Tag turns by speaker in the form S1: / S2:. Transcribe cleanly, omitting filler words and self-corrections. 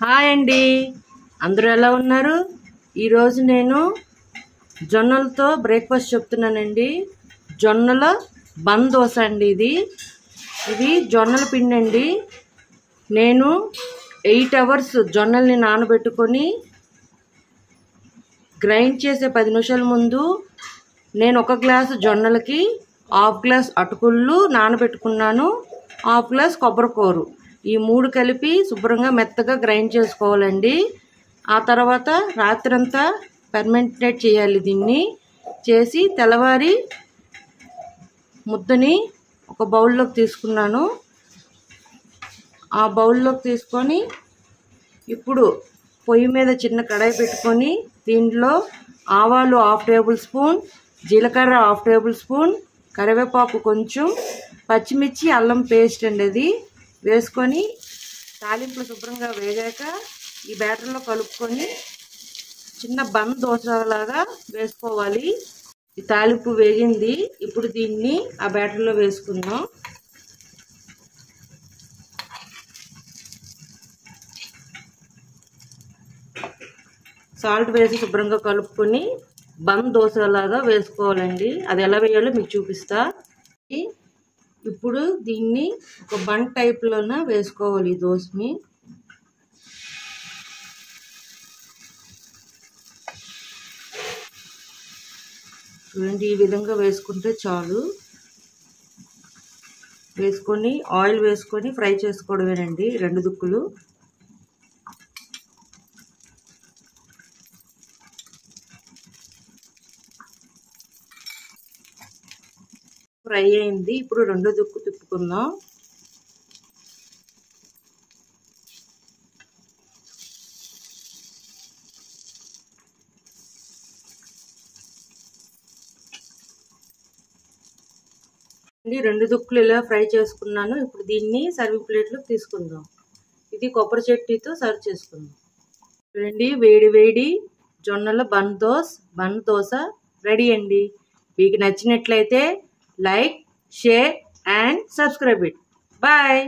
S1: Hi అండి, అందరూ ఎలా ఉన్నారు? ఈరోజు నేను జొన్నలతో బ్రేక్ఫాస్ట్ చెప్తున్నానండి. జొన్నల బన్ దోశ అండి. ఇది జొన్నల పిండి అండి. నేను 8 hours జొన్నల్ని నానబెట్టుకొని గ్రైండ్ చేసే 10 నిమిషాల ముందు నేను 1 గ్లాసు జొన్నలకి 1/2 గ్లాస్ అటుకులు నానబెట్టుకున్నాను, 1/2 గ్లాస్ కొబ్బరికూరు. ఈ 3 కలిపి శుభ్రంగా మెత్తగా గ్రైండ్ చేసుకోవాలండి. ఆ తర్వాత రాత్రంతా ఫెర్మెంటేట్ చేయాలి. దీన్ని చేసి తెల్లవారి ముద్దని ఒక బౌల్లోకి తీసుకున్నాను. ఆ బౌల్లోకి తీసుకొని ఇప్పుడు పొయ్యి మీద చిన్న కడాయి పెట్టుకొని దీంట్లో ఆవాలు 1/2 టేబుల్ స్పూన్, జీలకర్ర 1/2 టేబుల్ స్పూన్, కరివేపాకు కొంచెం, పచ్చిమిర్చి అల్లం పేస్ట్ అండి అది వేసుకొని తాలింపులు శుభ్రంగా వేగాక ఈ బ్యాటర్లో కలుపుకొని చిన్న బన్ దోశలాగా వేసుకోవాలి. ఈ తాలింపు వేగింది. ఇప్పుడు దీన్ని ఆ బ్యాటర్లో వేసుకుందాం. సాల్ట్ వేసి శుభ్రంగా కలుపుకొని బన్ దోశలాగా వేసుకోవాలండి. అది ఎలా వేయాలో మీకు చూపిస్తా. ఇప్పుడు దీన్ని ఒక బన్ టైప్లోన వేసుకోవాలి. ఈ దోశని చూడండి, ఈ విధంగా వేసుకుంటే చాలు. వేసుకొని ఆయిల్ వేసుకొని ఫ్రై చేసుకోవడమేనండి 2 దుక్కులు. ఫ్రై అయింది. ఇప్పుడు 2 దుక్కు తిప్పుకుందాం. రెండు దుక్కులు ఇలా ఫ్రై చేసుకున్నాను. ఇప్పుడు దీన్ని సర్వింగ్ ప్లేట్లోకి తీసుకుందాం. ఇది కొబ్బరి చట్నీతో సర్వ్ చేసుకుందాం. చూడండి, వేడి వేడి జొన్నల బన్ దోశ రెడీ అండి. మీకు నచ్చినట్లయితే like, share and subscribe it. Bye.